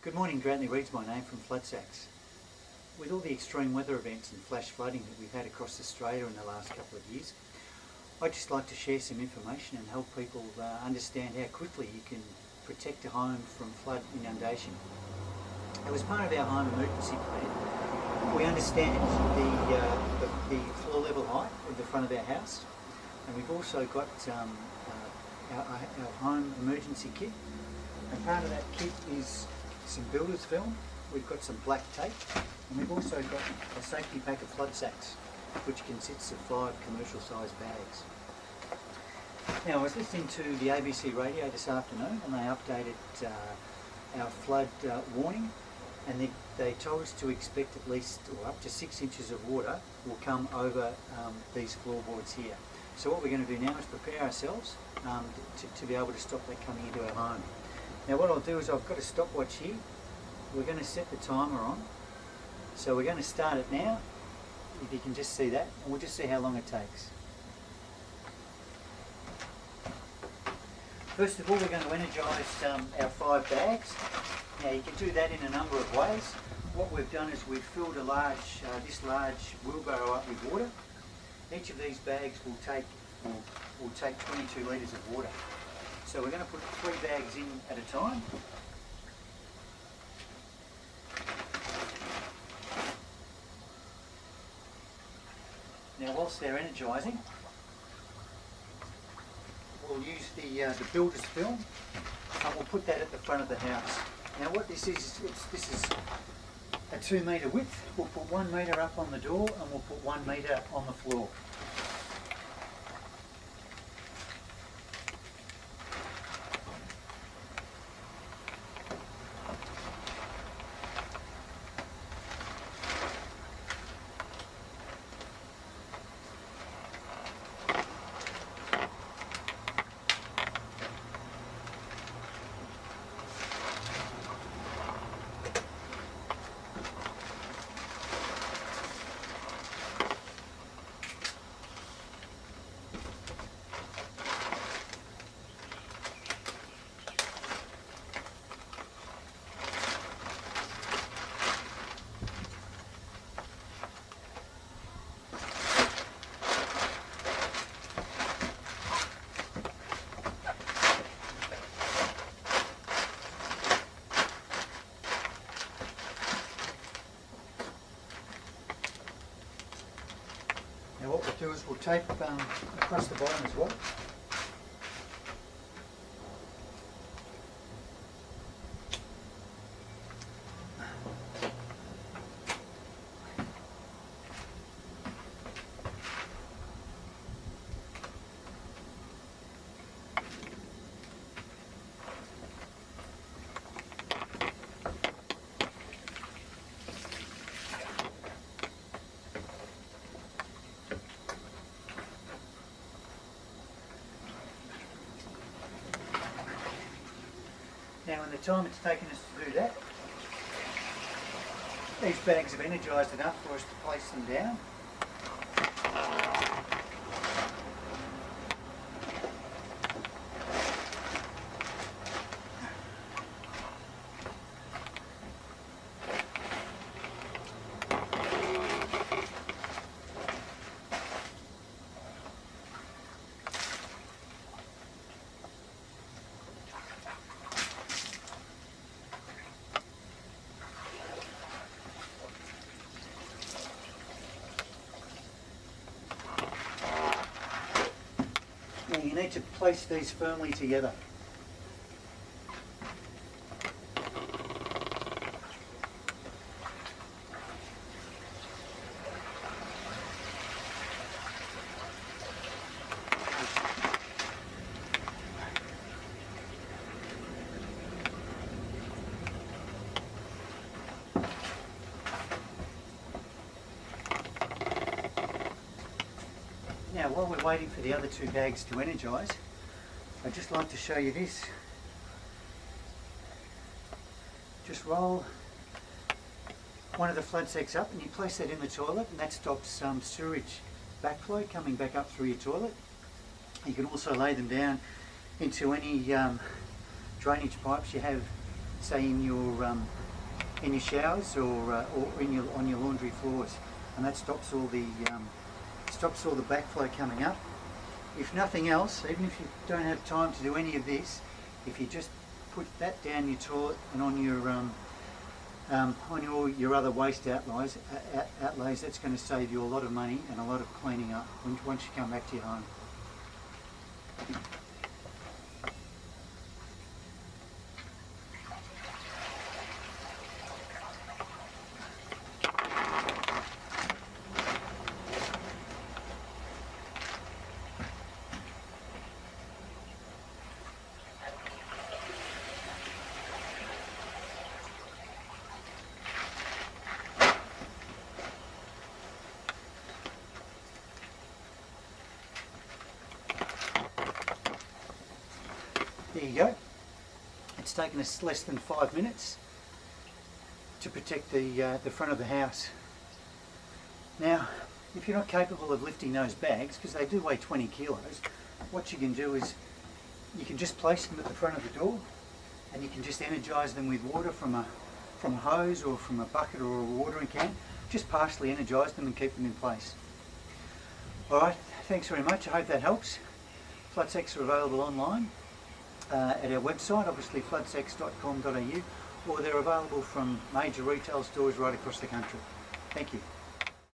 Good morning, Grantley Reed's my name from FloodSax. With all the extreme weather events and flash flooding that we've had across Australia in the last couple of years, I'd just like to share some information and help people understand how quickly you can protect a home from flood inundation. Now, as part of our home emergency plan, we understand the floor level height of the front of our house, and we've also got our home emergency kit, and part of that kit is some builder's film. We've got some black tape, and we've also got a safety pack of FloodSax, which consists of 5 commercial sized bags. Now, I was listening to the ABC radio this afternoon, and they updated our flood warning, and they told us to expect at least or up to 6 inches of water will come over these floorboards here. So what we're going to do now is prepare ourselves to be able to stop that coming into our home. Now what I'll do is I've got a stopwatch here. We're going to set the timer on. So we're going to start it now, if you can just see that, and we'll just see how long it takes. First of all, we're going to energise our 5 bags. Now you can do that in a number of ways. What we've done is we've filled this large wheelbarrow up with water. Each of these bags will take 22 litres of water. So we're going to put 3 bags in at a time. Now whilst they're energising, we'll use the builder's film, and we'll put that at the front of the house. Now what this is a 2 metre width. We'll put 1 metre up on the door, and we'll put 1 metre on the floor. Now what we'll do is we'll tape across the bottom as well. Now in the time it's taken us to do that, these bags have energised enough for us to place them down. Now you need to place these firmly together. Now while we're waiting for the other 2 bags to energise, I'd just like to show you this. Just roll one of the FloodSax up and you place that in the toilet, and that stops some sewage backflow coming back up through your toilet. You can also lay them down into any drainage pipes you have say in your showers or on your laundry floors, and that stops all the backflow coming up. If nothing else, even if you don't have time to do any of this, if you just put that down your toilet and on your other waste outlays, that's going to save you a lot of money and a lot of cleaning up once you come back to your home. There you go. It's taken us less than 5 minutes to protect the front of the house. Now, if you're not capable of lifting those bags, because they do weigh 20 kilos, what you can do is you can just place them at the front of the door, and you can just energise them with water from a hose or from a bucket or a watering can. Just partially energise them and keep them in place. Alright, thanks very much. I hope that helps. FloodSax are available online at our website, obviously floodsax.com.au, or they're available from major retail stores right across the country. Thank you.